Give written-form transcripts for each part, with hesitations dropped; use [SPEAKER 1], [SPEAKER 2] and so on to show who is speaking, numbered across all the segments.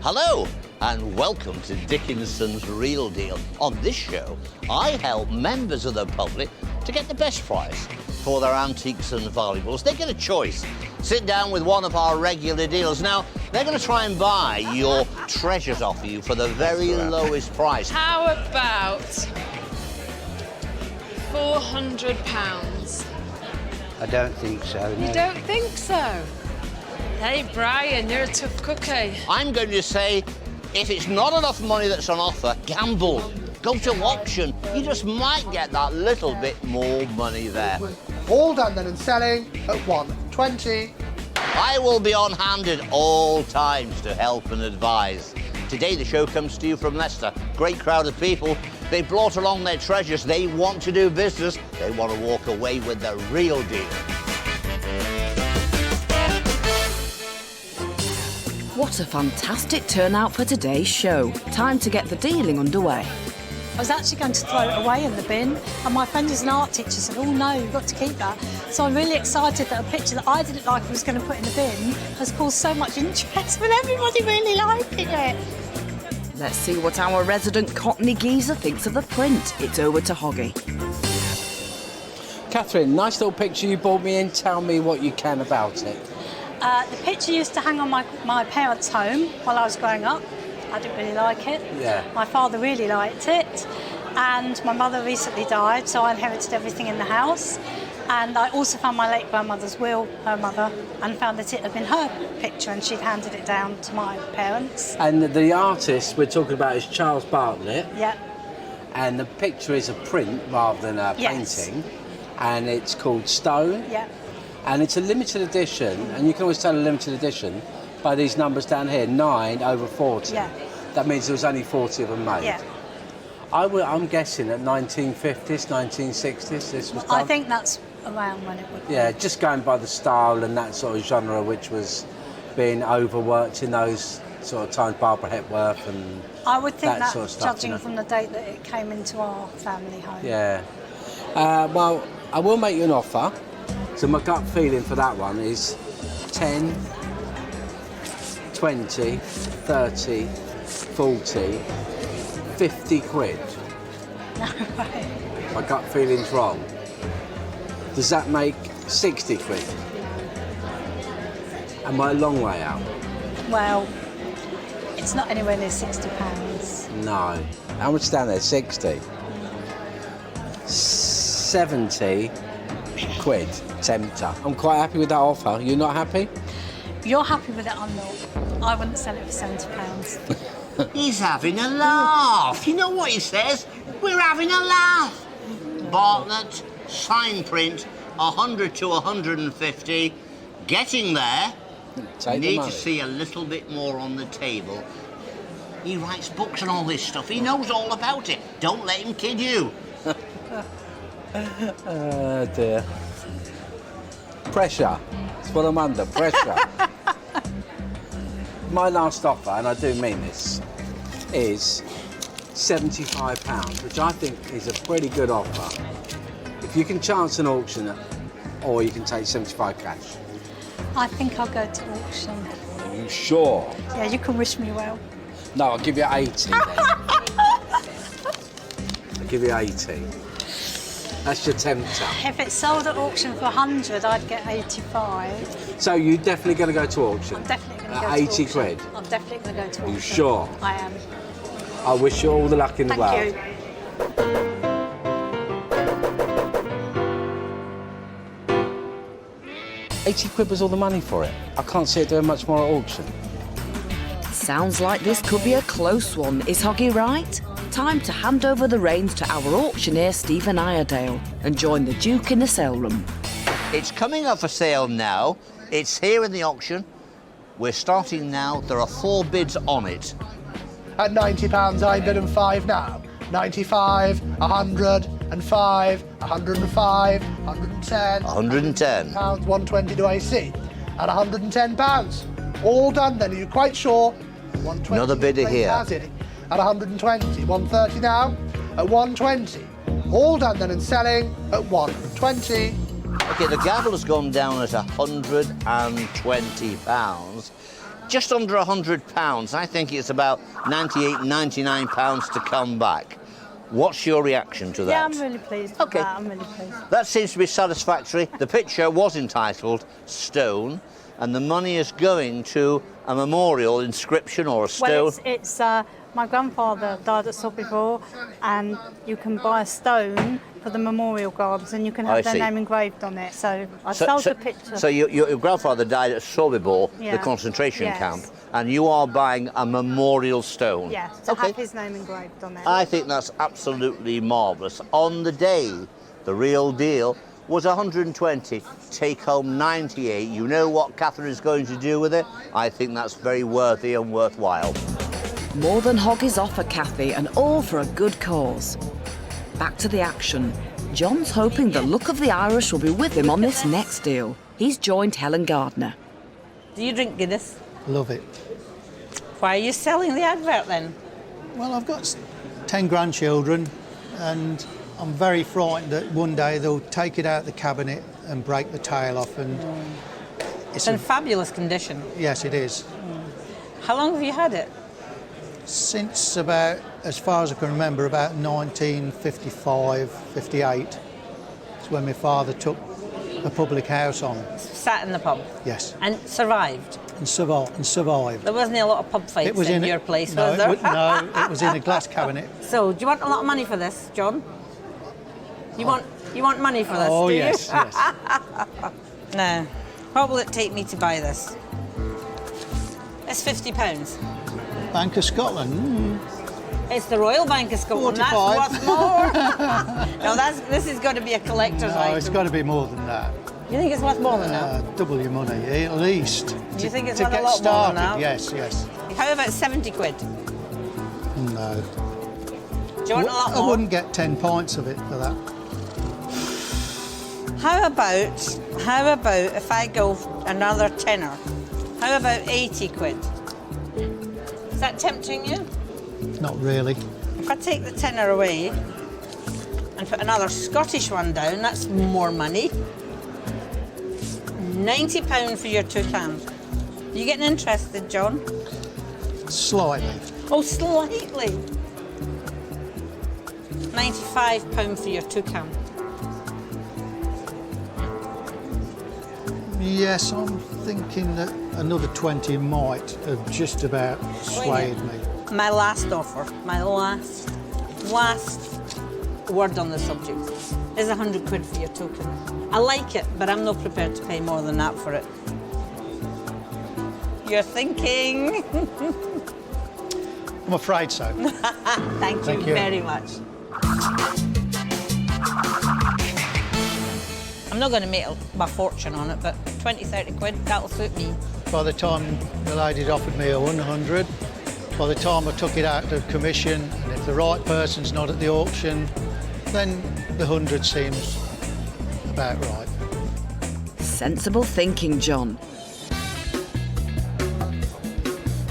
[SPEAKER 1] Hello and welcome to Dickinson's Real Deal. On this show, I help members of the public to get the best price for their antiques and valuables. They get a choice. Sit down with one of our regular dealers. Now, they're going to try and buy your treasures off you for the very lowest price.
[SPEAKER 2] How about £400?
[SPEAKER 3] I don't think so, no.
[SPEAKER 2] You don't think so? Hey, Brian, you're a tough cookie.
[SPEAKER 1] I'm going to say, if it's not enough money that's on offer, gamble. Go to auction. You just might get that little bit more money there.
[SPEAKER 4] All done then and selling at 120.
[SPEAKER 1] I will be on hand at all times to help and advise. Today the show comes to you from Leicester. Great crowd of people. They brought along their treasures. They want to do business. They want to walk away with the real deal.
[SPEAKER 5] What a fantastic turnout for today's show. Time to get the dealing underway.
[SPEAKER 6] I was actually going to throw it away in the bin, and my friend who's an art teacher said, oh no, you've got to keep that. So I'm really excited that a picture that I didn't like I was going to put in the bin has caused so much interest with everybody really liking it.
[SPEAKER 5] Let's see what our resident Cockney geezer thinks of the print. It's over to Hoggy.
[SPEAKER 3] Catherine, nice little picture you brought me in. Tell me what you can about it.
[SPEAKER 6] The picture used to hang on my parents' home while I was growing up. I didn't really like it.
[SPEAKER 3] Yeah.
[SPEAKER 6] My father really liked it, and my mother recently died, so I inherited everything in the house. And I also found my late grandmother's will, her mother, and found that it had been her picture, and she'd handed it down to my parents.
[SPEAKER 3] And the artist we're talking about is Charles Bartlett.
[SPEAKER 6] Yeah.
[SPEAKER 3] And the picture is a print rather than a painting. And it's called Stone.
[SPEAKER 6] Yeah.
[SPEAKER 3] And it's a limited edition, and you can always tell a limited edition by these numbers down here, 9 over 40.
[SPEAKER 6] Yeah.
[SPEAKER 3] That means there was only 40 of them made.
[SPEAKER 6] Yeah.
[SPEAKER 3] I'm guessing at 1950s, 1960s this was done.
[SPEAKER 6] I think that's around when it would be.
[SPEAKER 3] Yeah, just going by the style and that sort of genre which was being overworked in those sort of times, Barbara Hepworth and
[SPEAKER 6] I would think that,
[SPEAKER 3] sort of stuff,
[SPEAKER 6] judging from the date that it came into our family home.
[SPEAKER 3] Yeah. Well, I will make you an offer. So my gut feeling for that one is 10, 20, 30, 40, 50 quid.
[SPEAKER 6] No way.
[SPEAKER 3] My gut feeling's wrong. Does that make 60 quid? Am I a long way out?
[SPEAKER 6] Well, it's not anywhere near £60.
[SPEAKER 3] No. How much down there? 60? 70 quid. Tempter. I'm quite happy with that offer. You're not happy?
[SPEAKER 6] You're happy with it, I'm not. I wouldn't sell it for £70.
[SPEAKER 1] He's having a laugh. You know what he says? We're having a laugh. Bartlett, sign print, 100 to 150. Getting there.
[SPEAKER 3] Take the
[SPEAKER 1] Need
[SPEAKER 3] money.
[SPEAKER 1] to see a little bit more on the table. He writes books and all this stuff. He knows all about it. Don't let him kid you.
[SPEAKER 3] Oh dear. Pressure. That's what I'm under. Pressure. My last offer, and I do mean this, is £75, which I think is a pretty good offer. If you can chance an auction, or you can take 75 cash.
[SPEAKER 6] I think I'll go to auction.
[SPEAKER 3] Are you sure?
[SPEAKER 6] Yeah, you can wish me well.
[SPEAKER 3] No, I'll give you 80 then. I'll give you 80. That's your tempter.
[SPEAKER 6] If it's sold at auction for 100, I'd get 85.
[SPEAKER 3] So you're definitely going to go to auction?
[SPEAKER 6] I'm definitely going to go
[SPEAKER 3] At
[SPEAKER 6] to
[SPEAKER 3] 80
[SPEAKER 6] auction.
[SPEAKER 3] quid?
[SPEAKER 6] I'm definitely going to go to auction.
[SPEAKER 3] You sure?
[SPEAKER 6] I am.
[SPEAKER 3] I wish you all the luck in the world.
[SPEAKER 6] Thank you.
[SPEAKER 3] 80 quid was all the money for it. I can't see it doing much more at auction.
[SPEAKER 5] Sounds like this could be a close one. Is Hoggy right? Time to hand over the reins to our auctioneer, Stephen Iredale, and join the Duke in the sale room.
[SPEAKER 1] It's coming up for sale now. It's here in the auction. We're starting now. There are 4 bids on it.
[SPEAKER 4] At £90, I bid and 5 now. 95, 105, 105, 110.
[SPEAKER 1] 110.
[SPEAKER 4] Pounds, 120 do I see. At £110. All done then, are you quite sure? 120.
[SPEAKER 1] Another bidder here.
[SPEAKER 4] Has it. At 120. 130 now. At 120. All done then and selling at 120.
[SPEAKER 1] OK, the gavel has gone down at £120. just under £100. I think it's about 98, 99 pounds to come back. What's your reaction to that?
[SPEAKER 6] Yeah, I'm really pleased with
[SPEAKER 1] Okay.
[SPEAKER 6] that. I'm really pleased.
[SPEAKER 1] That seems to be satisfactory. The picture was entitled Stone, and the money is going to a memorial inscription or a stone.
[SPEAKER 6] Well, it's my grandfather died at Sobibor, and you can buy a stone for the memorial gardens, and you can
[SPEAKER 1] I
[SPEAKER 6] have their
[SPEAKER 1] see.
[SPEAKER 6] name engraved on it. So I sold the picture.
[SPEAKER 1] So your grandfather died at Sobibor, the
[SPEAKER 6] Yeah.
[SPEAKER 1] concentration
[SPEAKER 6] Yes.
[SPEAKER 1] camp, and you are buying a memorial stone.
[SPEAKER 6] Yeah, to
[SPEAKER 1] Okay.
[SPEAKER 6] have his name engraved on it.
[SPEAKER 1] I think that's absolutely marvellous. On the day, the real deal was 120, take home 98. You know what Catherine's going to do with it? I think that's very worthy and worthwhile.
[SPEAKER 5] More than Hoggy's offer, Kathy, and all for a good cause. Back to the action. John's hoping the look of the Irish will be with him on this next deal. He's joined Helen Gardner.
[SPEAKER 7] Do you drink Guinness?
[SPEAKER 8] Love it.
[SPEAKER 7] Why are you selling the advert then?
[SPEAKER 8] Well, I've got 10 grandchildren, and I'm very frightened that one day they'll take it out of the cabinet and break the tail off. And
[SPEAKER 7] It's in fabulous condition.
[SPEAKER 8] yes, it is.
[SPEAKER 7] How long have you had it?
[SPEAKER 8] Since about, as far as I can remember, about 1955, 58. It's when my father took a public house on.
[SPEAKER 7] Sat in the pub
[SPEAKER 8] Yes,
[SPEAKER 7] and survived.
[SPEAKER 8] and survived.
[SPEAKER 7] There wasn't a lot of pub fights in your place,
[SPEAKER 8] no,
[SPEAKER 7] was there?
[SPEAKER 8] no, it was in a glass cabinet.
[SPEAKER 7] So, do you want a lot of money for this, John? You want money for this?
[SPEAKER 8] Oh
[SPEAKER 7] do you?
[SPEAKER 8] yes, yes.
[SPEAKER 7] No. What will it take me to buy this? It's £50.
[SPEAKER 8] Bank of Scotland.
[SPEAKER 7] It's the Royal Bank of Scotland.
[SPEAKER 8] 45.
[SPEAKER 7] That's what's more. No, this is going to be a collector's
[SPEAKER 8] No,
[SPEAKER 7] item.
[SPEAKER 8] it's got to be more than that.
[SPEAKER 7] You think it's worth more than that?
[SPEAKER 8] Double your money, at least.
[SPEAKER 7] You think it's
[SPEAKER 8] to
[SPEAKER 7] worth a
[SPEAKER 8] get
[SPEAKER 7] lot more
[SPEAKER 8] started?
[SPEAKER 7] than that?
[SPEAKER 8] Yes, yes.
[SPEAKER 7] How about 70 quid?
[SPEAKER 8] No.
[SPEAKER 7] Do you want a lot
[SPEAKER 8] I
[SPEAKER 7] more?
[SPEAKER 8] wouldn't get 10 pints of it for that.
[SPEAKER 7] How about if I go another tenner? How about 80 quid? Is that tempting you?
[SPEAKER 8] Not really.
[SPEAKER 7] If I take the tenner away and put another Scottish one down, that's more money. £90 for your 2 cans. You getting interested, John?
[SPEAKER 8] Slightly.
[SPEAKER 7] Oh, slightly. £95 for your 2 can.
[SPEAKER 8] Yes, I'm thinking that another 20 might have just about swayed me.
[SPEAKER 7] My last offer, my last word on the subject is 100 quid for your token. I like it, but I'm not prepared to pay more than that for it. You're thinking.
[SPEAKER 8] I'm afraid so.
[SPEAKER 7] Thank you very much. I'm not going to make my fortune on it, but 20, 30 quid, that'll suit me.
[SPEAKER 8] By the time the lady'd offered me a 100, by the time I took it out to commission, and if the right person's not at the auction, then the 100 seems about right.
[SPEAKER 5] Sensible thinking, John.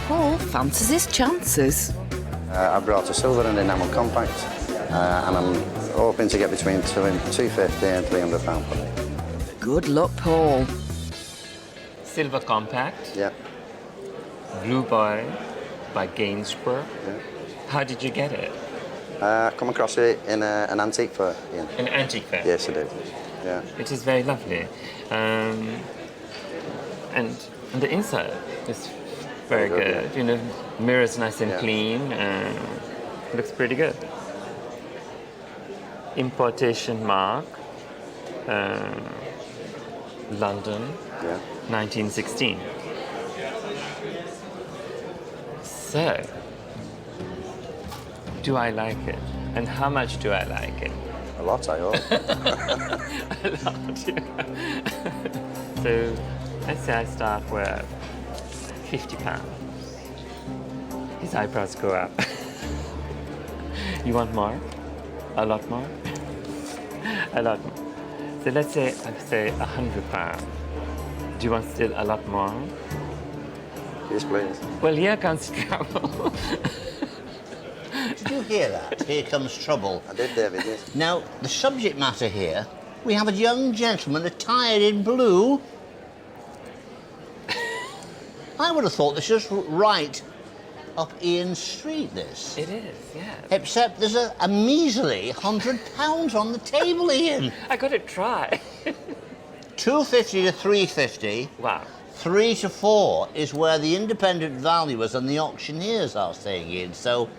[SPEAKER 5] Paul fancies his chances.
[SPEAKER 9] I brought a silver and enamel compact, and I'm hoping to get between £250 and £300 for it.
[SPEAKER 5] Good luck, Paul.
[SPEAKER 10] Silver compact,
[SPEAKER 9] Yeah,
[SPEAKER 10] Blue Boy by Gainsborough.
[SPEAKER 9] yeah.
[SPEAKER 10] How did you get it?
[SPEAKER 9] I come across it in an antique fair, Ian.
[SPEAKER 10] An antique fair.
[SPEAKER 9] Yes, I did. Yeah.
[SPEAKER 10] It is very lovely. And the inside is very
[SPEAKER 9] Very good,
[SPEAKER 10] good. You know, mirrors nice and
[SPEAKER 9] Yeah.
[SPEAKER 10] clean. Looks pretty good. Importation mark. London,
[SPEAKER 9] Yeah.
[SPEAKER 10] 1916. So, do I like it? And how much do I like it?
[SPEAKER 9] A lot, I hope.
[SPEAKER 10] A lot, yeah. So, let's say I start with £50. His eyebrows go up. You want more? A lot more? A lot more. So let's say I say £100. Do you want still a lot more?
[SPEAKER 9] Yes, please.
[SPEAKER 10] Well, here comes trouble.
[SPEAKER 1] Did you hear that? Here comes trouble.
[SPEAKER 9] I did, David, yes.
[SPEAKER 1] Now, the subject matter here, we have a young gentleman attired in blue. I would have thought this was right up Ian Street, this.
[SPEAKER 10] It is, yeah.
[SPEAKER 1] Except there's a measly £100 on the table, Ian.
[SPEAKER 10] I got to try.
[SPEAKER 1] 250 to 350.
[SPEAKER 10] Wow.
[SPEAKER 1] 3 to 4 is where the independent valuers and the auctioneers are saying, Ian. So,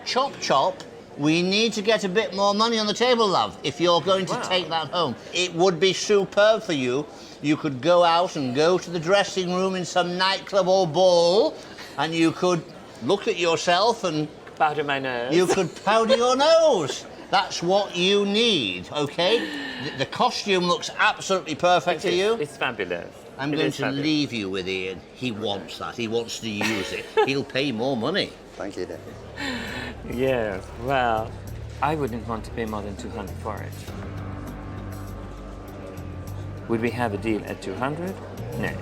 [SPEAKER 1] chop chop, we need to get a bit more money on the table, love, if you're going to take that home. It would be superb for you. You could go out and go to the dressing room in some nightclub or ball, and you could look at yourself and...
[SPEAKER 10] Powder my nose.
[SPEAKER 1] You could powder your nose. That's what you need, OK? The costume looks absolutely perfect for you.
[SPEAKER 10] It's fabulous.
[SPEAKER 1] I'm going to leave you with Ian. He wants that. He wants to use it. He'll pay more money.
[SPEAKER 9] Thank you, Dave.
[SPEAKER 10] Yes, well, I wouldn't want to pay more than 200 for it. Would we have a deal at 200? No.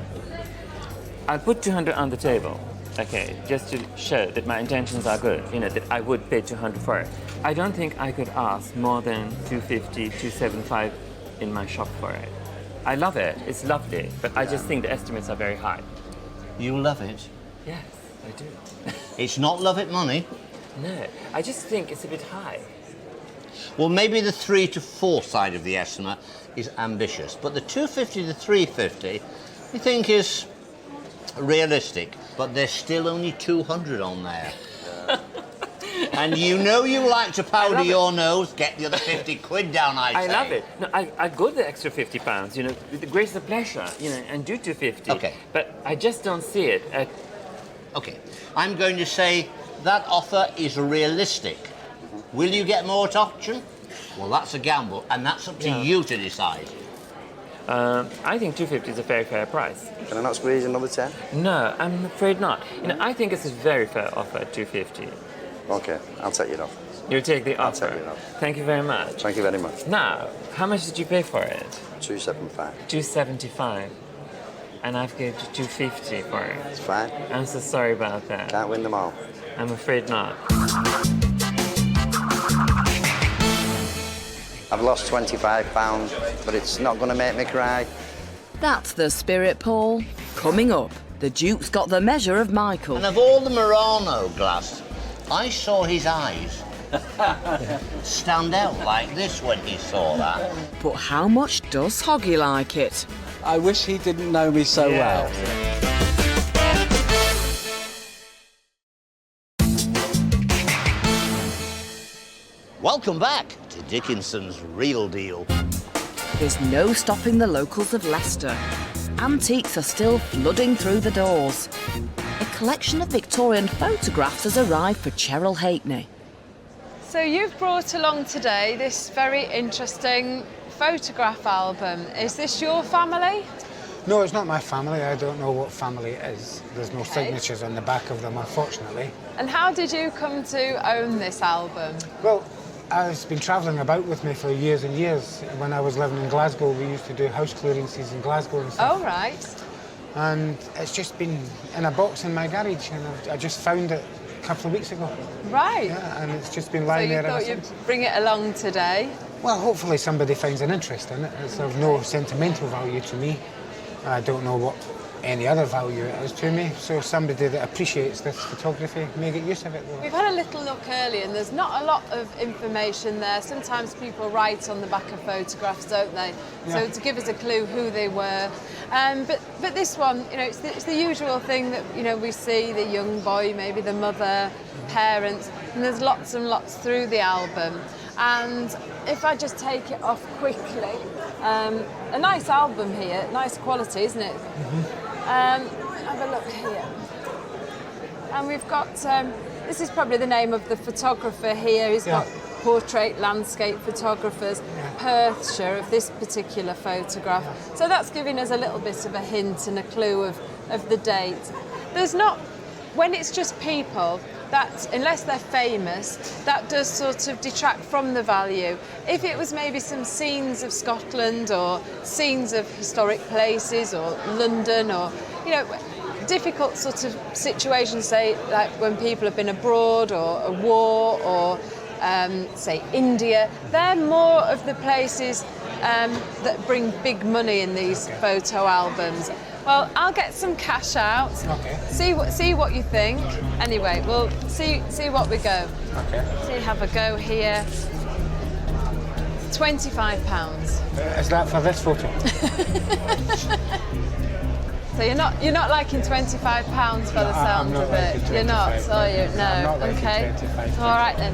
[SPEAKER 10] I'll put 200 on the table, okay, just to show that my intentions are good, you know, that I would pay 200 for it. I don't think I could ask more than 250, 275 in my shop for it. I love it, it's lovely, but I just think the estimates are very high.
[SPEAKER 1] You love it?
[SPEAKER 10] Yes, I do.
[SPEAKER 1] It's not love it money?
[SPEAKER 10] No, I just think it's a bit high.
[SPEAKER 1] Well, maybe the 3 to 4 side of the estimate is ambitious, but the 250 to 350, I think is realistic, but there's still only 200 on there. And you know you like to powder your nose, get the other 50 quid down, I say.
[SPEAKER 10] I love it. No, I'd go the extra £50, you know, with the greatest pleasure, you know, and do 250.
[SPEAKER 1] Okay.
[SPEAKER 10] But I just don't see it at...
[SPEAKER 1] Okay, I'm going to say that offer is realistic. Will you get more at auction? Well, that's a gamble, and that's up to you to decide.
[SPEAKER 10] I think 250 is a very fair price.
[SPEAKER 9] Can I not squeeze another 10?
[SPEAKER 10] No, I'm afraid not. You know, I think it's a very fair offer at 250.
[SPEAKER 9] Okay, I'll take it off.
[SPEAKER 10] You'll take the offer?
[SPEAKER 9] I'll take it off.
[SPEAKER 10] Thank you very much.
[SPEAKER 9] Thank you very much.
[SPEAKER 10] Now, how much did you pay for it?
[SPEAKER 9] 275.
[SPEAKER 10] 275. And I've gave you 250 for it.
[SPEAKER 9] It's fine.
[SPEAKER 10] I'm so sorry about that.
[SPEAKER 9] Can't win them all.
[SPEAKER 10] I'm afraid not.
[SPEAKER 9] I've lost £25, but it's not going to make me cry.
[SPEAKER 5] That's the spirit, Paul. Coming up, the Duke's got the measure of Michael.
[SPEAKER 1] And of all the Murano glass, I saw his eyes stand out like this when he saw that.
[SPEAKER 5] But how much does Hoggy like it?
[SPEAKER 3] I wish he didn't know me so well.
[SPEAKER 1] Welcome back to Dickinson's Real Deal.
[SPEAKER 5] There's no stopping the locals of Leicester. Antiques are still flooding through the doors. A collection of Victorian photographs has arrived for Cheryl Halkney.
[SPEAKER 2] So you've brought along today this very interesting photograph album. Is this your family?
[SPEAKER 11] No, it's not my family. I don't know what family it is. There's no signatures on the back of them, unfortunately.
[SPEAKER 2] And how did you come to own this album?
[SPEAKER 11] Well, it's been travelling about with me for years and years. When I was living in Glasgow, we used to do house clearances in Glasgow and stuff.
[SPEAKER 2] Oh, right.
[SPEAKER 11] And it's just been in a box in my garage, and I just found it a couple of weeks ago.
[SPEAKER 2] Right.
[SPEAKER 11] Yeah, and it's just been lying there ever since.
[SPEAKER 2] So you thought you'd bring it along today?
[SPEAKER 11] Well, hopefully somebody finds an interest in it. It's of no sentimental value to me. I don't know what any other value it is to me, so somebody that appreciates this photography may get use of it.
[SPEAKER 2] We've had a little look earlier and there's not a lot of information there. Sometimes people write on the back of photographs, don't they?
[SPEAKER 11] Yeah.
[SPEAKER 2] So to give us a clue who they were. But this one, you know, it's the usual thing that, you know, we see the young boy, maybe the mother, parents, and there's lots and lots through the album. And if I just take it off quickly, a nice album here, nice quality, isn't it?
[SPEAKER 11] Mm-hmm.
[SPEAKER 2] Have a look here. And we've got, this is probably the name of the photographer here. He's got portrait landscape photographers, Perthshire of this particular photograph. So that's giving us a little bit of a hint and a clue of the date. There's not, when it's just people, that, unless they're famous, that does sort of detract from the value. If it was maybe some scenes of Scotland or scenes of historic places or London or, you know, difficult sort of situations, say, like when people have been abroad or a war or, say, India, they're more of the places that bring big money in these photo albums. Well, I'll get some cash out.
[SPEAKER 11] Okay.
[SPEAKER 2] See what you think. Anyway, we'll see what we go.
[SPEAKER 11] Okay.
[SPEAKER 2] See, have a go here. £25.
[SPEAKER 11] Is that for this photo?
[SPEAKER 2] So you're not liking £25 for the sound of it. You're not, are you? No.
[SPEAKER 11] I'm not liking
[SPEAKER 2] Okay.
[SPEAKER 11] 25.
[SPEAKER 2] All right then.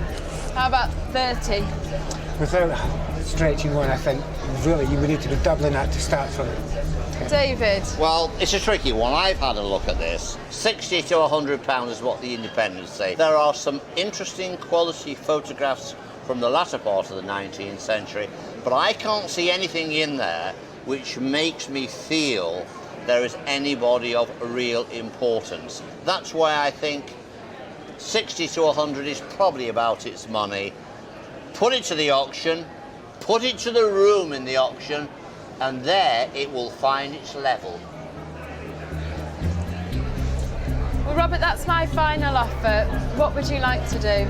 [SPEAKER 2] How about 30?
[SPEAKER 11] Without stretching one, I think really you would need to be doubling that to start from.
[SPEAKER 2] David.
[SPEAKER 1] Well, it's a tricky one. I've had a look at this. £60 to £100 is what the independents say. There are some interesting quality photographs from the latter part of the 19th century, but I can't see anything in there which makes me feel there is anybody of real importance. That's why I think 60 to 100 is probably about its money. Put it to the auction, put it to the room in the auction, and there it will find its level.
[SPEAKER 2] Well, Robert, that's my final offer. What would you like to do?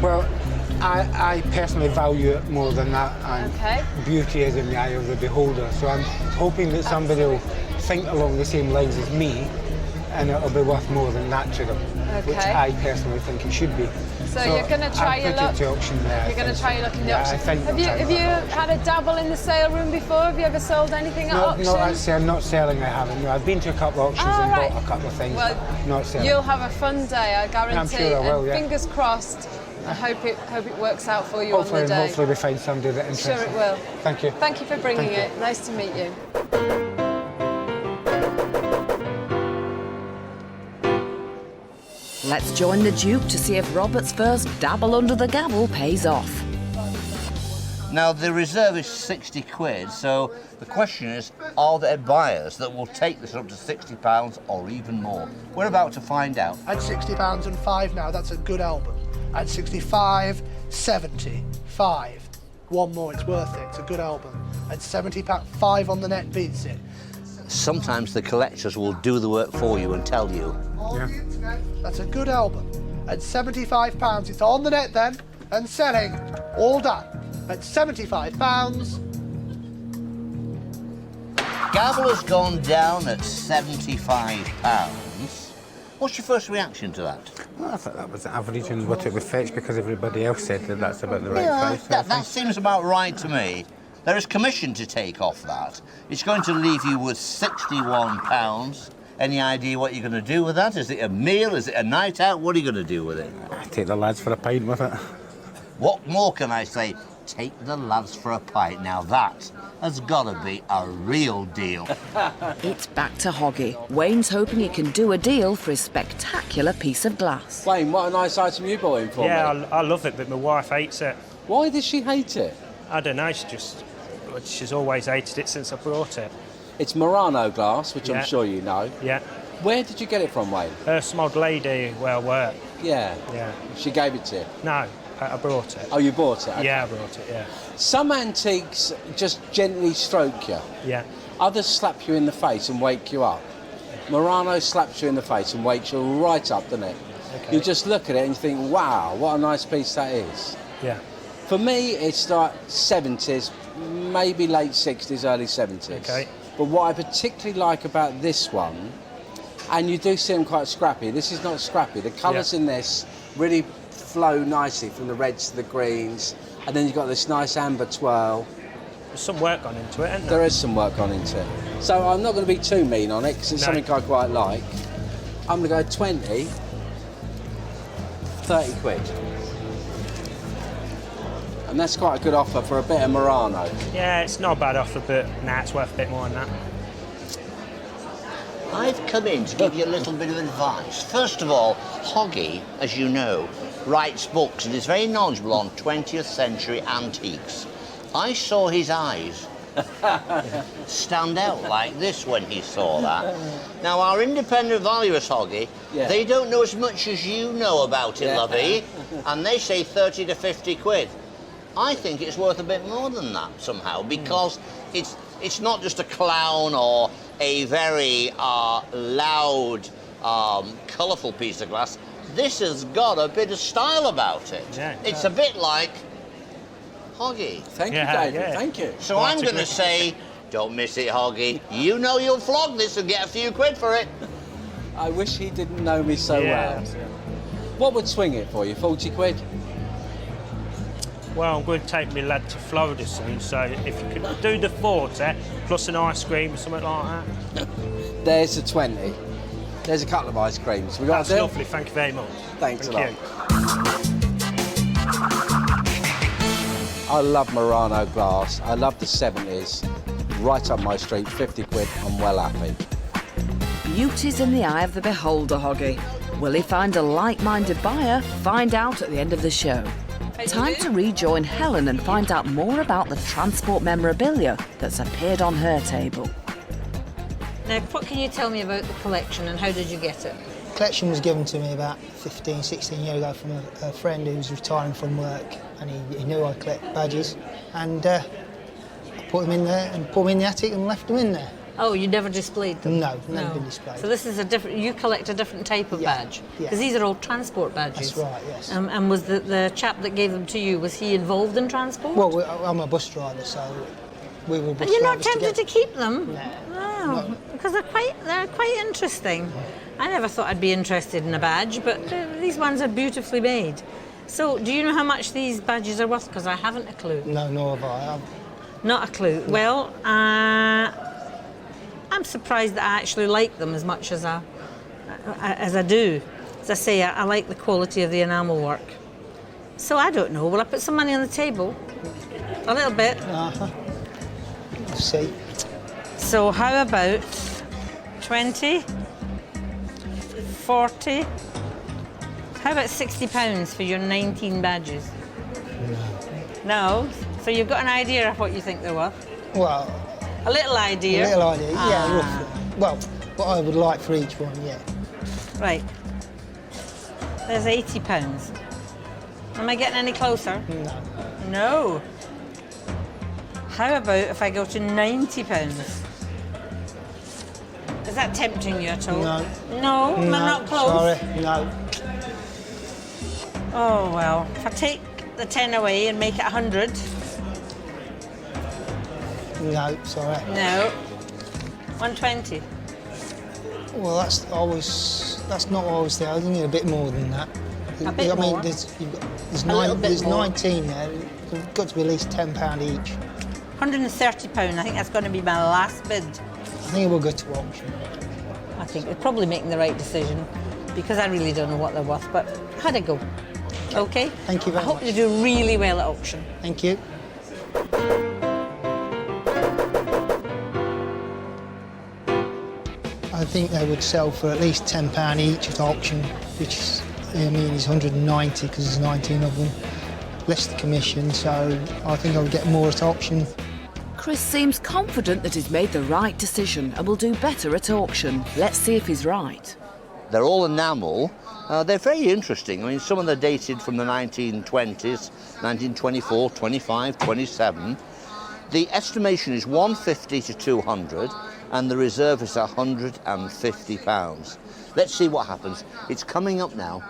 [SPEAKER 11] Well, I personally value it more than that, and
[SPEAKER 2] Okay.
[SPEAKER 11] beauty is in the eye of the beholder. So I'm hoping that somebody will think along the same lines as me, and it'll be worth more than that to them, which
[SPEAKER 2] Okay.
[SPEAKER 11] I personally think it should be.
[SPEAKER 2] So you're going to try your luck.
[SPEAKER 11] I'll put it to auction there.
[SPEAKER 2] You're going to try your luck in the
[SPEAKER 11] Yeah,
[SPEAKER 2] auction.
[SPEAKER 11] I think
[SPEAKER 2] Have you had a dabble in the sale room before? Have you ever sold anything at auction?
[SPEAKER 11] No, actually, I'm not selling. I haven't. No, I've been to a couple of auctions
[SPEAKER 2] Oh,
[SPEAKER 11] and
[SPEAKER 2] right.
[SPEAKER 11] bought a couple of things.
[SPEAKER 2] Well,
[SPEAKER 11] but not selling.
[SPEAKER 2] you'll have a fun day, I guarantee.
[SPEAKER 11] I'm sure I will,
[SPEAKER 2] and
[SPEAKER 11] yeah.
[SPEAKER 2] fingers crossed. I hope it works out for you
[SPEAKER 11] Hopefully,
[SPEAKER 2] on the day.
[SPEAKER 11] hopefully we find somebody that interests.
[SPEAKER 2] Sure it will.
[SPEAKER 11] Thank you.
[SPEAKER 2] Thank you for bringing
[SPEAKER 11] Thank you.
[SPEAKER 2] it. Nice to meet you.
[SPEAKER 5] Let's join the Duke to see if Robert's first dabble under the gavel pays off.
[SPEAKER 1] Now, the reserve is 60 quid, so the question is, are there buyers that will take this up to £60 or even more? We're about to find out.
[SPEAKER 4] At £60 and 5 now, that's a good album. At 65, 75. One more, it's worth it. It's a good album. At £70, 5 on the net beats it.
[SPEAKER 1] Sometimes the collectors will do the work for you and tell you.
[SPEAKER 4] On the internet, that's a good album. At £75, it's on the net then, and selling. All done. At £75.
[SPEAKER 1] Gavel has gone down at £75. What's your first reaction to that?
[SPEAKER 11] Well, I thought that was average and what it would fetch because everybody else said that that's about the right
[SPEAKER 1] Yeah,
[SPEAKER 11] price.
[SPEAKER 1] that seems about right to me. There is commission to take off that. It's going to leave you with £61. Any idea what you're going to do with that? Is it a meal? Is it a night out? What are you going to do with it?
[SPEAKER 11] I take the lads for a pint with it.
[SPEAKER 1] What more can I say? Take the lads for a pint. Now that has got to be a real deal.
[SPEAKER 5] It's back to Hoggy. Wayne's hoping he can do a deal for his spectacular piece of glass.
[SPEAKER 3] Wayne, what a nice item you bought in for me.
[SPEAKER 12] Yeah, I love it, but my wife hates it.
[SPEAKER 3] Why does she hate it?
[SPEAKER 12] I don't know, she's always hated it since I brought it.
[SPEAKER 3] It's Murano glass, which
[SPEAKER 12] Yeah.
[SPEAKER 3] I'm sure you know.
[SPEAKER 12] Yeah.
[SPEAKER 3] Where did you get it from, Wayne?
[SPEAKER 12] Some old lady where I work.
[SPEAKER 3] Yeah.
[SPEAKER 12] Yeah.
[SPEAKER 3] She gave it to you?
[SPEAKER 12] No, I brought it.
[SPEAKER 3] Oh, you bought it? Okay.
[SPEAKER 12] Yeah, I brought it, yeah.
[SPEAKER 3] Some antiques just gently stroke you.
[SPEAKER 12] Yeah.
[SPEAKER 3] Others slap you in the face and wake you up. Murano slaps you in the face and wakes you right up, doesn't it?
[SPEAKER 12] Okay.
[SPEAKER 3] You just look at it and you think, wow, what a nice piece that is.
[SPEAKER 12] Yeah.
[SPEAKER 3] For me, it's like 70s, maybe late 60s, early 70s.
[SPEAKER 12] Okay.
[SPEAKER 3] But what I particularly like about this one, and you do see them quite scrappy, this is not scrappy. The colours in this really flow nicely from the reds to the greens, and then you've got this nice amber twirl.
[SPEAKER 12] There's some work gone into it, isn't there?
[SPEAKER 3] There is some work gone into it. So I'm not going to be too mean on it, because it's something I quite like. I'm going to go 20, 30 quid. And that's quite a good offer for a bit of Murano.
[SPEAKER 12] Yeah, it's not a bad offer, but nah, it's worth a bit more than that.
[SPEAKER 1] I've come in to give you a little bit of advice. First of all, Hoggy, as you know, writes books and is very knowledgeable on 20th century antiques. I saw his eyes stand out like this when he saw that. Now, our independent valuers, Hoggy, they don't know as much as you know about it, lovey, and they say 30 to 50 quid. I think it's worth a bit more than that somehow, because it's not just a clown or a very loud, colourful piece of glass. This has got a bit of style about it.
[SPEAKER 12] Yeah.
[SPEAKER 1] It's a bit like Hoggy.
[SPEAKER 3] Thank you,
[SPEAKER 12] Yeah,
[SPEAKER 3] David.
[SPEAKER 12] yeah.
[SPEAKER 3] Thank you.
[SPEAKER 1] So I'm going to say, don't miss it, Hoggy. You know you'll flog this and get a few quid for it.
[SPEAKER 3] I wish he didn't know me so
[SPEAKER 12] Yeah.
[SPEAKER 3] well. What would swing it for you? 40 quid?
[SPEAKER 12] Well, I'm going to take my lad to Florida soon, so if you could do the 40 plus an ice cream or something like that.
[SPEAKER 3] There's the 20. There's a couple of ice creams. We got
[SPEAKER 12] That's
[SPEAKER 3] a deal?
[SPEAKER 12] lovely, thank you very much.
[SPEAKER 3] Thanks a
[SPEAKER 12] Thank
[SPEAKER 3] lot. I love Murano glass. I love the 70s. Right up my street, 50 quid. I'm well happy.
[SPEAKER 5] Beauty's in the eye of the beholder, Hoggy. Will he find a like-minded buyer? Find out at the end of the show. Time to rejoin Helen and find out more about the transport memorabilia that's appeared on her table.
[SPEAKER 13] Now, what can you tell me about the collection and how did you get it?
[SPEAKER 14] The collection was given to me about 15, 16 years ago from a friend who was retiring from work, and he knew I collect badges, and I put them in there and put them in the attic and left them in there.
[SPEAKER 13] Oh, you never displayed them?
[SPEAKER 14] No, never been displayed.
[SPEAKER 13] So this is a different, you collect a different type of badge?
[SPEAKER 14] Yeah.
[SPEAKER 13] Because these are all transport badges.
[SPEAKER 14] That's right, yes.
[SPEAKER 13] And was the chap that gave them to you, was he involved in transport?
[SPEAKER 14] Well, I'm a bus driver, so we were bus
[SPEAKER 13] And you're not
[SPEAKER 14] drivers
[SPEAKER 13] tempted
[SPEAKER 14] together.
[SPEAKER 13] to keep them?
[SPEAKER 14] No.
[SPEAKER 13] Because they're quite interesting. I never thought I'd be interested in a badge, but these ones are beautifully made. So, do you know how much these badges are worth? Because I haven't a clue.
[SPEAKER 14] No, nor have I.
[SPEAKER 13] Not a clue. Well, I'm surprised that I actually like them as much as I do. As I say, I like the quality of the enamel work. So I don't know. Will I put some money on the table? A little bit.
[SPEAKER 14] Let's see.
[SPEAKER 13] So how about 20, 40? How about £60 for your 19 badges? No. So you've got an idea of what you think they're worth?
[SPEAKER 14] Well,
[SPEAKER 13] a little idea.
[SPEAKER 14] A little idea, yeah, roughly. Well, what I would like for each one, yeah.
[SPEAKER 13] Right. There's £80. Am I getting any closer?
[SPEAKER 14] No.
[SPEAKER 13] No. How about if I go to £90? Is that tempting you at all?
[SPEAKER 14] No.
[SPEAKER 13] No? Am I not close?
[SPEAKER 14] Sorry, no.
[SPEAKER 13] Oh, well. If I take the 10 away and make it 100.
[SPEAKER 14] No, sorry.
[SPEAKER 13] No. 120.
[SPEAKER 14] Well, that's not what I was there. I need a bit more than that.
[SPEAKER 13] A bit more?
[SPEAKER 14] There's
[SPEAKER 13] A little bit more.
[SPEAKER 14] 19 there. There's got to be at least £10 each.
[SPEAKER 13] £130. I think that's going to be my last bid.
[SPEAKER 14] I think we'll go to auction.
[SPEAKER 13] I think we're probably making the right decision because I really don't know what they're worth, but had a go. Okay?
[SPEAKER 14] Thank you very much.
[SPEAKER 13] I hope you do really well at auction.
[SPEAKER 14] Thank you. I think they would sell for at least £10 each at auction, which is, is 190 because there's 19 of them, less the commission, so I think I would get more at auction.
[SPEAKER 5] Chris seems confident that he's made the right decision and will do better at auction. Let's see if he's right.
[SPEAKER 1] They're all enamel. They're very interesting. I mean, some of them are dated from the 1920s, 1924, 25, 27. The estimation is 150 to 200, and the reserve is £150. Let's see what happens. It's coming up now.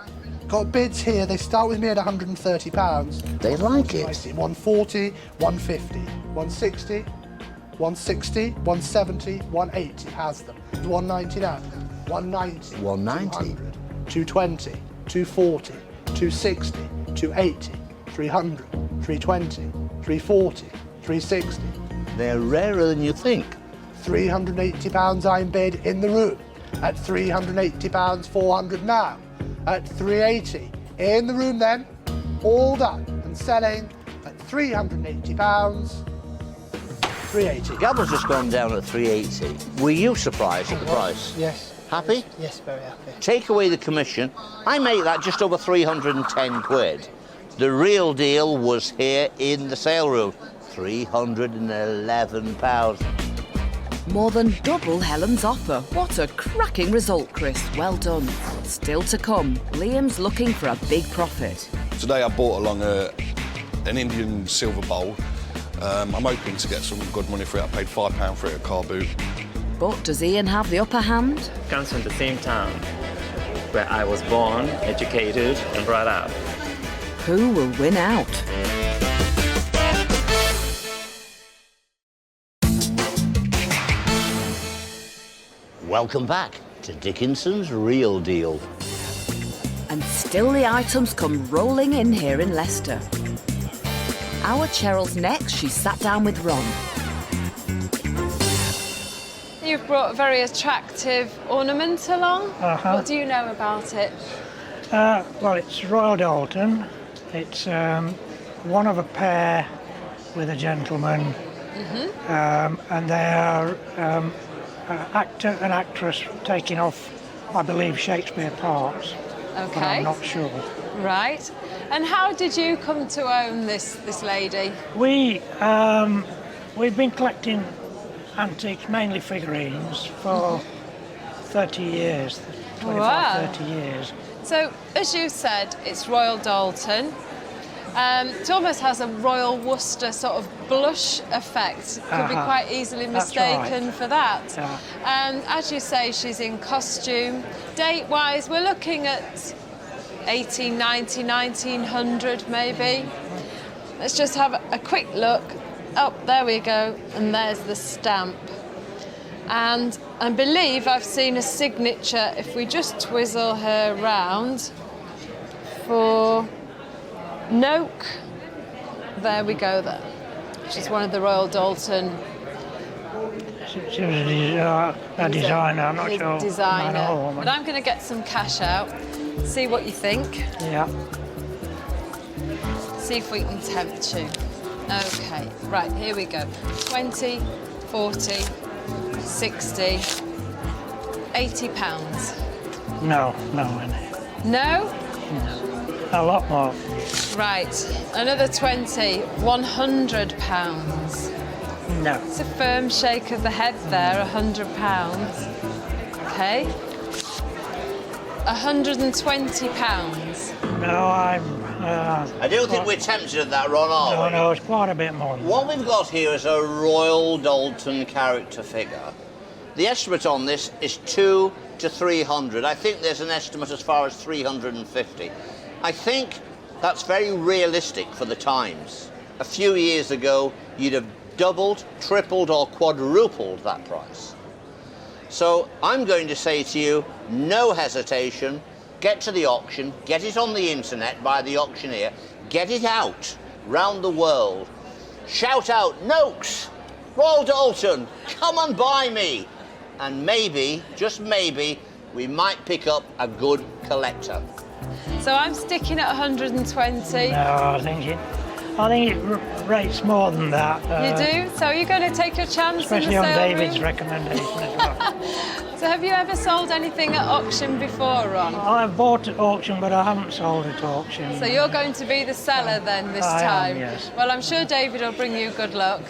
[SPEAKER 4] Got bids here. They start with me at £130.
[SPEAKER 1] They like it.
[SPEAKER 4] 140, 150, 160, 160, 170, 180 has them. 190 now. 190.
[SPEAKER 1] 190.
[SPEAKER 4] 200, 220, 240, 260, 280, 300, 320, 340, 360.
[SPEAKER 1] They're rarer than you think.
[SPEAKER 4] £380 I'm bid in the room. At £380, 400 now. At 380 in the room then, all done and selling at £380, 380.
[SPEAKER 1] Gavel's just gone down at 380. Were you surprised at the price?
[SPEAKER 14] Yes.
[SPEAKER 1] Happy?
[SPEAKER 14] Yes, very happy.
[SPEAKER 1] Take away the commission. I make that just over 310 quid. The real deal was here in the sale room, £311.
[SPEAKER 5] More than double Helen's offer. What a cracking result, Chris. Well done. Still to come, Liam's looking for a big profit.
[SPEAKER 15] Today I bought along an Indian silver bowl. I'm hoping to get some good money for it. I paid £5 for it at car boot.
[SPEAKER 5] But does Ian have the upper hand?
[SPEAKER 10] Comes from the same town where I was born, educated and brought up.
[SPEAKER 5] Who will win out?
[SPEAKER 1] Welcome back to Dickinson's Real Deal.
[SPEAKER 5] And still the items come rolling in here in Leicester. Our Cheryl's next. She sat down with Ron.
[SPEAKER 2] You've brought a very attractive ornament along. What do you know about it?
[SPEAKER 16] Well, it's Royal Doulton. It's one of a pair with a gentleman, and they are actor and actress taking off, I believe, Shakespeare parts.
[SPEAKER 2] Okay.
[SPEAKER 16] But I'm not sure.
[SPEAKER 2] Right. And how did you come to own this lady?
[SPEAKER 16] We've been collecting antiques, mainly figurines, for 30 years, 25, 30 years.
[SPEAKER 2] So, as you said, it's Royal Doulton. It almost has a Royal Worcester sort of blush effect. Could be quite easily mistaken for that.
[SPEAKER 16] Yeah.
[SPEAKER 2] And as you say, she's in costume. Date-wise, we're looking at 1890, 1900 maybe. Let's just have a quick look. Oh, there we go, and there's the stamp. And I believe I've seen a signature, if we just twizzle her round, for Noak. There we go there. She's one of the Royal Doulton.
[SPEAKER 16] She was a designer, I'm not sure.
[SPEAKER 2] Designer. But I'm going to get some cash out, see what you think.
[SPEAKER 16] Yeah.
[SPEAKER 2] See if we can tempt you. Okay, right, here we go. 20, 40, 60, 80 pounds.
[SPEAKER 16] No.
[SPEAKER 2] No?
[SPEAKER 16] A lot more.
[SPEAKER 2] Right, another 20, 100 pounds.
[SPEAKER 16] No.
[SPEAKER 2] It's a firm shake of the head there, 100 pounds. Okay. 120 pounds.
[SPEAKER 16] No,
[SPEAKER 1] I don't think we're tempted at that, Ron, are we?
[SPEAKER 16] No, it's quite a bit more.
[SPEAKER 1] What we've got here is a Royal Doulton character figure. The estimate on this is 2 to 300. I think there's an estimate as far as 350. I think that's very realistic for the times. A few years ago, you'd have doubled, tripled, or quadrupled that price. So I'm going to say to you, no hesitation, get to the auction, get it on the internet by the auctioneer, get it out round the world. Shout out, Noakes, Royal Doulton, come and buy me. And maybe, just maybe, we might pick up a good collector.
[SPEAKER 2] So I'm sticking at 120.
[SPEAKER 16] No, I think it rates more than that.
[SPEAKER 2] You do? So are you going to take your chance
[SPEAKER 16] especially
[SPEAKER 2] in the
[SPEAKER 16] on
[SPEAKER 2] sale
[SPEAKER 16] David's
[SPEAKER 2] room?
[SPEAKER 16] recommendation as well.
[SPEAKER 2] So have you ever sold anything at auction before, Ron?
[SPEAKER 16] I've bought at auction, but I haven't sold at auction.
[SPEAKER 2] So you're going to be the seller then this
[SPEAKER 16] I
[SPEAKER 2] time?
[SPEAKER 16] am, yes.
[SPEAKER 2] Well, I'm sure David will bring you good luck.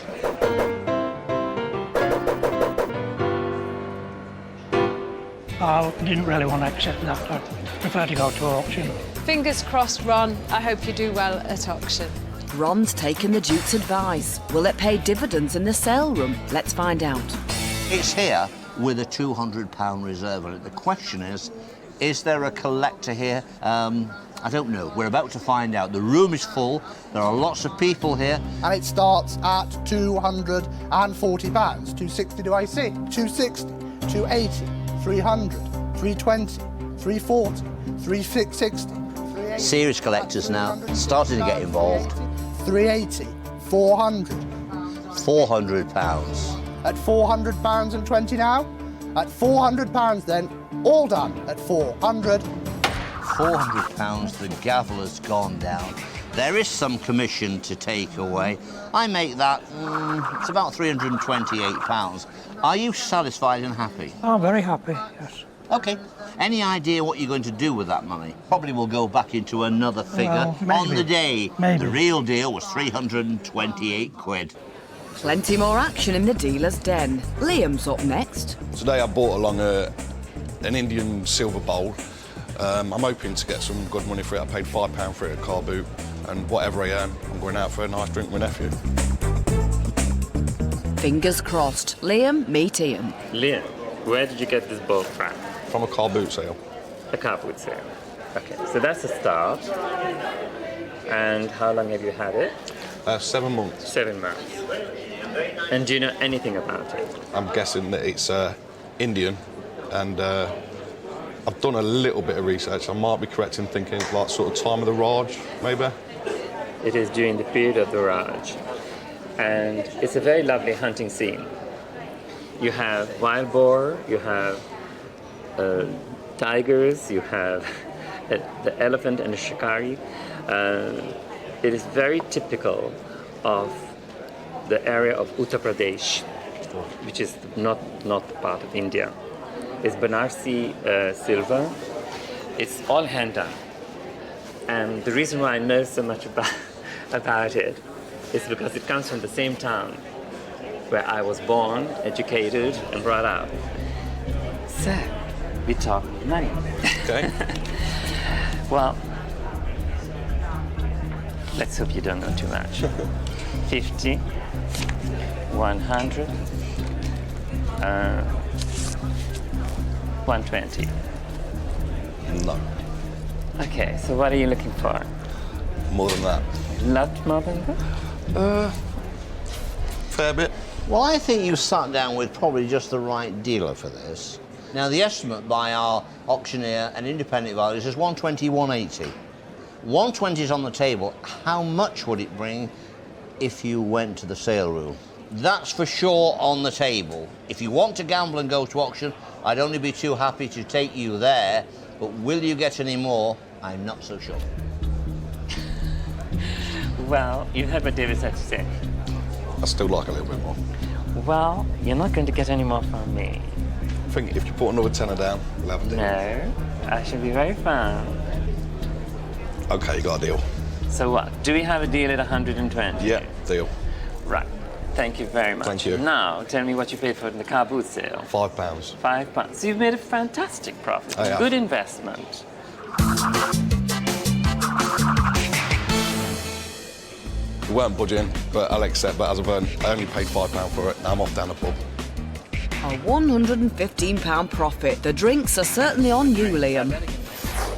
[SPEAKER 16] I didn't really want to accept that. I prefer to go to auction.
[SPEAKER 2] Fingers crossed, Ron. I hope you do well at auction.
[SPEAKER 5] Ron's taken the Duke's advice. Will it pay dividends in the sale room? Let's find out.
[SPEAKER 1] It's here with a £200 reserve on it. The question is there a collector here? I don't know. We're about to find out. The room is full. There are lots of people here.
[SPEAKER 4] And it starts at £240. 260 do I see? 260, 280, 300, 320, 340, 360.
[SPEAKER 1] Serious collectors now starting to get involved.
[SPEAKER 4] 380, 400.
[SPEAKER 1] £400.
[SPEAKER 4] At £400 and 20 now? At £400 then, all done at 400.
[SPEAKER 1] £400, the gavel has gone down. There is some commission to take away. I make that, it's about £328. Are you satisfied and happy?
[SPEAKER 16] I'm very happy, yes.
[SPEAKER 1] OK. Any idea what you're going to do with that money? Probably will go back into another figure.
[SPEAKER 16] Maybe.
[SPEAKER 1] On the day,
[SPEAKER 16] Maybe.
[SPEAKER 1] the real deal was 328 quid.
[SPEAKER 5] Plenty more action in the dealer's den. Liam's up next.
[SPEAKER 15] Today I bought along an Indian silver bowl. I'm hoping to get some good money for it. I paid £5 for it at car boot, and whatever I earn, I'm going out for a nice drink with my nephew.
[SPEAKER 5] Fingers crossed. Liam, meet Ian.
[SPEAKER 10] Liam, where did you get this bowl from?
[SPEAKER 15] From a car boot sale.
[SPEAKER 10] A car boot sale. Okay, so that's a start. And how long have you had it?
[SPEAKER 15] 7 months.
[SPEAKER 10] 7 months. And do you know anything about it?
[SPEAKER 15] I'm guessing that it's Indian and I've done a little bit of research. I might be correct in thinking it's like sort of time of the Raj, maybe?
[SPEAKER 10] It is during the period of the Raj, and it's a very lovely hunting scene. You have wild boar, you have tigers, you have the elephant and the shikari. It is very typical of the area of Uttar Pradesh, which is not part of India. It's Banarsi silver. It's all hand done. And the reason why I know so much about it is because it comes from the same town where I was born, educated, and brought up. So, we talk money.
[SPEAKER 15] Okay.
[SPEAKER 10] Well, let's hope you don't know too much. 50, 100, 120.
[SPEAKER 15] No.
[SPEAKER 10] Okay, so what are you looking for?
[SPEAKER 15] More than that.
[SPEAKER 10] Lot more than that?
[SPEAKER 15] Fair bit.
[SPEAKER 1] Well, I think you sat down with probably just the right dealer for this. Now, the estimate by our auctioneer and independent values is 120, 180. 120 is on the table. How much would it bring if you went to the sale room? That's for sure on the table. If you want to gamble and go to auction, I'd only be too happy to take you there. But will you get any more? I'm not so sure.
[SPEAKER 10] Well, you heard what David had to say.
[SPEAKER 15] I still like a little bit more.
[SPEAKER 10] Well, you're not going to get any more from me.
[SPEAKER 15] I think if you put another tenner down, we'll have a deal.
[SPEAKER 10] No, I shall be very firm.
[SPEAKER 15] Okay, you got a deal.
[SPEAKER 10] So what? Do we have a deal at 120?
[SPEAKER 15] Yeah, deal.
[SPEAKER 10] Right. Thank you very much.
[SPEAKER 15] Thank you.
[SPEAKER 10] Now, tell me what you paid for it in the car boot sale.
[SPEAKER 15] £5.
[SPEAKER 10] £5. So you've made a fantastic profit.
[SPEAKER 15] I have.
[SPEAKER 10] Good investment.
[SPEAKER 15] We weren't budging, but I'll accept. But as I've earned, I only paid £5 for it. Now I'm off down the pub.
[SPEAKER 5] A £115 profit. The drinks are certainly on you, Liam.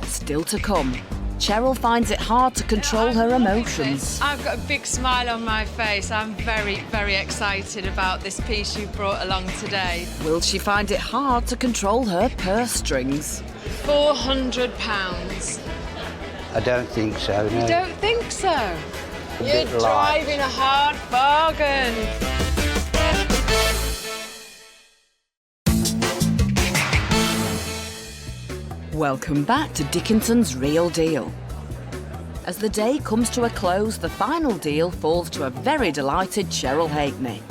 [SPEAKER 5] Still to come. Cheryl finds it hard to control her emotions.
[SPEAKER 2] I've got a big smile on my face. I'm very, very excited about this piece you brought along today.
[SPEAKER 5] Will she find it hard to control her purse strings?
[SPEAKER 2] £400.
[SPEAKER 17] I don't think so, no.
[SPEAKER 2] You don't think so? You're
[SPEAKER 17] bit light.
[SPEAKER 2] driving a hard bargain.
[SPEAKER 5] Welcome back to Dickinson's Real Deal. As the day comes to a close, the final deal falls to a very delighted Cheryl Halkney.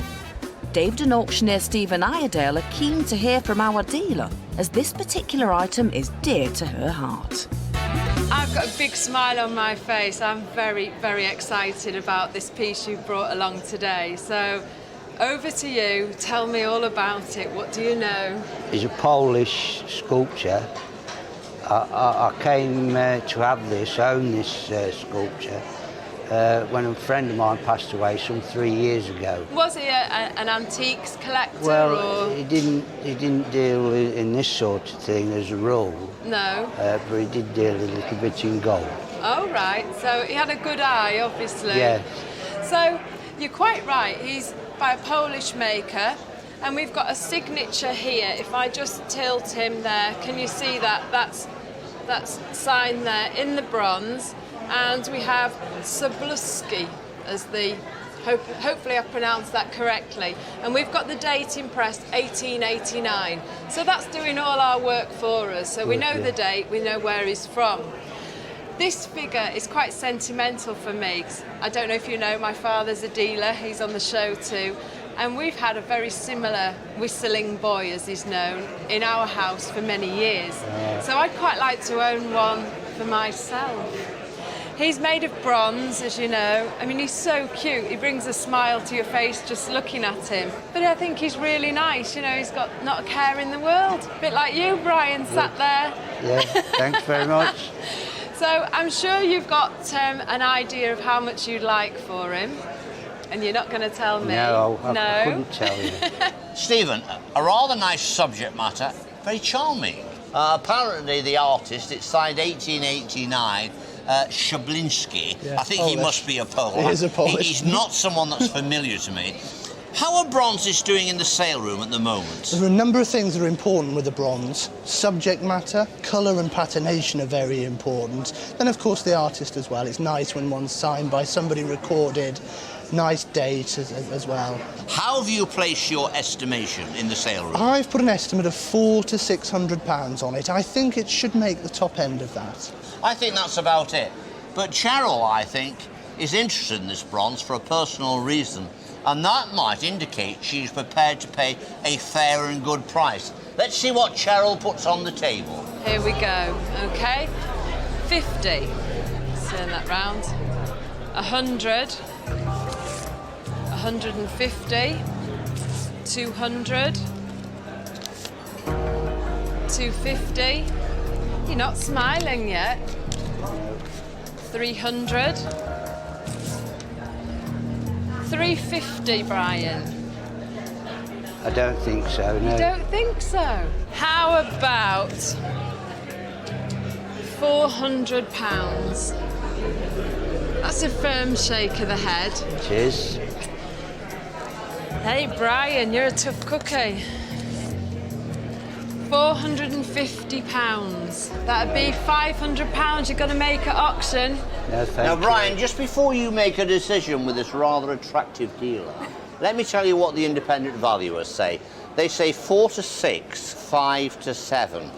[SPEAKER 5] David and auctioneer Stephen Iredale are keen to hear from our dealer, as this particular item is dear to her heart.
[SPEAKER 2] I've got a big smile on my face. I'm very, very excited about this piece you brought along today. So, over to you. Tell me all about it. What do you know?
[SPEAKER 17] It's a Polish sculpture. I came to have this, own this sculpture, when a friend of mine passed away some 3 years ago.
[SPEAKER 2] Was he an antiques collector?
[SPEAKER 17] Well,
[SPEAKER 2] or?
[SPEAKER 17] he didn't deal in this sort of thing as a rule.
[SPEAKER 2] No.
[SPEAKER 17] But he did deal a little bit in gold.
[SPEAKER 2] Oh, right. So he had a good eye, obviously.
[SPEAKER 17] Yeah.
[SPEAKER 2] So you're quite right. He's by a Polish maker. And we've got a signature here. If I just tilt him there, can you see that? That's signed there in the bronze. And we have Zabluski as the, hopefully I pronounced that correctly. And we've got the date impressed, 1889. So that's doing all our work for us. So we know the date, we know where he's from. This figure is quite sentimental for me. 'Cause I don't know if you know, my father's a dealer, he's on the show too. And we've had a very similar whistling boy, as he's known, in our house for many years. So I'd quite like to own one for myself. He's made of bronze, as you know. I mean, he's so cute. He brings a smile to your face just looking at him. But I think he's really nice. You know, he's got not a care in the world. A bit like you, Brian, sat there.
[SPEAKER 17] Yeah, thanks very much.
[SPEAKER 2] So I'm sure you've got an idea of how much you'd like for him. And you're not going to tell me?
[SPEAKER 17] No, I couldn't tell you.
[SPEAKER 1] Stephen, a rather nice subject matter, very charming. Apparently the artist, it's signed 1889, Shablinski.
[SPEAKER 18] Yeah,
[SPEAKER 1] I think he must be a Pole.
[SPEAKER 18] He is a Polish.
[SPEAKER 1] He's not someone that's familiar to me. How are bronzes doing in the sale room at the moment?
[SPEAKER 4] There are a number of things that are important with the bronze. Subject matter, colour and patination are very important. Then, of course, the artist as well. It's nice when one's signed by somebody recorded. Nice date as well.
[SPEAKER 1] How have you placed your estimation in the sale room?
[SPEAKER 4] I've put an estimate of £400 to £600 on it. I think it should make the top end of that.
[SPEAKER 1] I think that's about it. But Cheryl, I think, is interested in this bronze for a personal reason, and that might indicate she's prepared to pay a fair and good price. Let's see what Cheryl puts on the table.
[SPEAKER 2] Here we go, OK? 50. Turn that round. 100. 150. 200. 250. You're not smiling yet. 300. 350, Brian.
[SPEAKER 17] I don't think so, no.
[SPEAKER 2] You don't think so? How about £400? That's a firm shake of the head.
[SPEAKER 17] It is.
[SPEAKER 2] Hey, Brian, you're a tough cookie. £450. That'd be £500 you're going to make at auction.
[SPEAKER 17] No, thank
[SPEAKER 1] Now,
[SPEAKER 17] you.
[SPEAKER 1] Brian, just before you make a decision with this rather attractive dealer, let me tell you what the independent valuers say. They say 4 to 6, 5 to 7.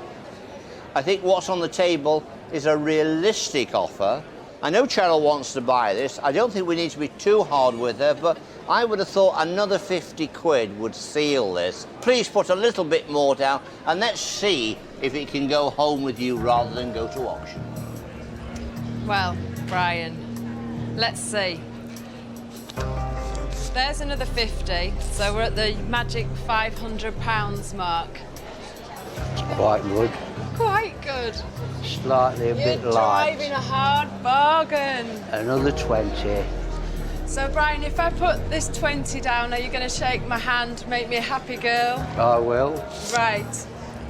[SPEAKER 1] I think what's on the table is a realistic offer. I know Cheryl wants to buy this. I don't think we need to be too hard with her, but I would have thought another 50 quid would seal this. Please put a little bit more down, and let's see if it can go home with you rather than go to auction.
[SPEAKER 2] Well, Brian, let's see. There's another 50, so we're at the magic £500 mark.
[SPEAKER 17] Quite good.
[SPEAKER 2] Quite good.
[SPEAKER 17] Slightly a bit
[SPEAKER 2] You're
[SPEAKER 17] light.
[SPEAKER 2] driving a hard bargain.
[SPEAKER 17] Another 20.
[SPEAKER 2] So, Brian, if I put this 20 down, are you going to shake my hand, make me a happy girl?
[SPEAKER 17] I will.
[SPEAKER 2] Right.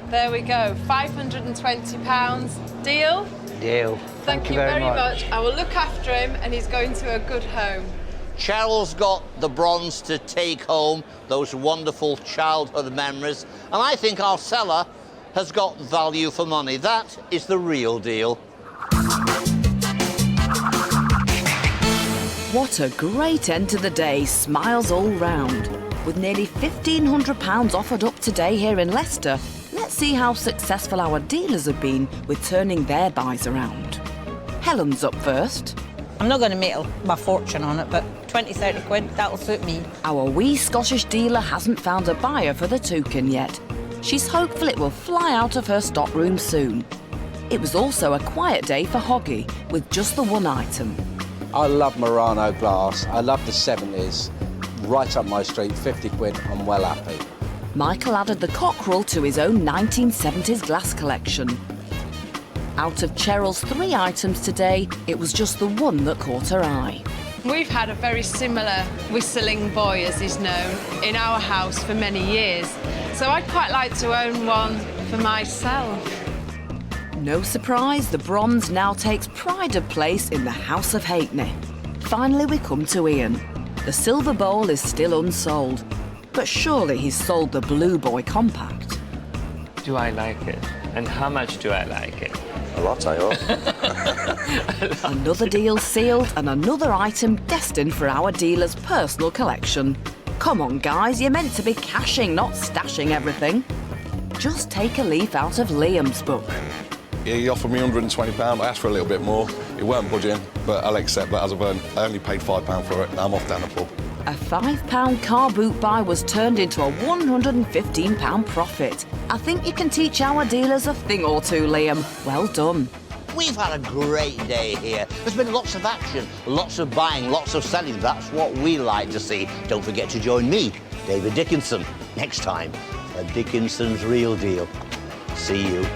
[SPEAKER 2] There we go. £520. Deal?
[SPEAKER 17] Deal.
[SPEAKER 2] Thank you very much. I will look after him, and he's going to a good home.
[SPEAKER 1] Cheryl's got the bronze to take home, those wonderful childhood memories, and I think our seller has got value for money. That is the real deal.
[SPEAKER 5] What a great end to the day, smiles all round. With nearly £1,500 offered up today here in Leicester, let's see how successful our dealers have been with turning their buys around. Helen's up first.
[SPEAKER 7] I'm not going to make my fortune on it, but 20, 30 quid, that'll suit me.
[SPEAKER 5] Our wee Scottish dealer hasn't found a buyer for the toucan yet. She's hopeful it will fly out of her stockroom soon. It was also a quiet day for Hoggy, with just the one item.
[SPEAKER 3] I love Murano glass. I love the 70s. Right up my street, 50 quid, I'm well happy.
[SPEAKER 5] Michael added the cockerel to his own 1970s glass collection. Out of Cheryl's 3 items today, it was just the one that caught her eye.
[SPEAKER 2] We've had a very similar whistling boy, as he's known, in our house for many years. So I'd quite like to own one for myself.
[SPEAKER 5] No surprise, the bronze now takes pride of place in the House of Halfpenny. Finally, we come to Ian. The silver bowl is still unsold, but surely he's sold the Blue Boy Compact.
[SPEAKER 10] Do I like it? And how much do I like it?
[SPEAKER 9] A lot, I hope.
[SPEAKER 5] Another deal sealed and another item destined for our dealer's personal collection. Come on, guys, you're meant to be cashing, not stashing everything. Just take a leaf out of Liam's book.
[SPEAKER 15] Yeah, he offered me £120. I asked for a little bit more. It weren't budging, but I'll accept that as I only paid £5 for it. Now I'm off down the pub.
[SPEAKER 5] A £5 car boot buy was turned into a £115 profit. I think you can teach our dealers a thing or two, Liam. Well done.
[SPEAKER 1] We've had a great day here. There's been lots of action, lots of buying, lots of selling. That's what we like to see. Don't forget to join me, David Dickinson, next time for Dickinson's Real Deal. See you.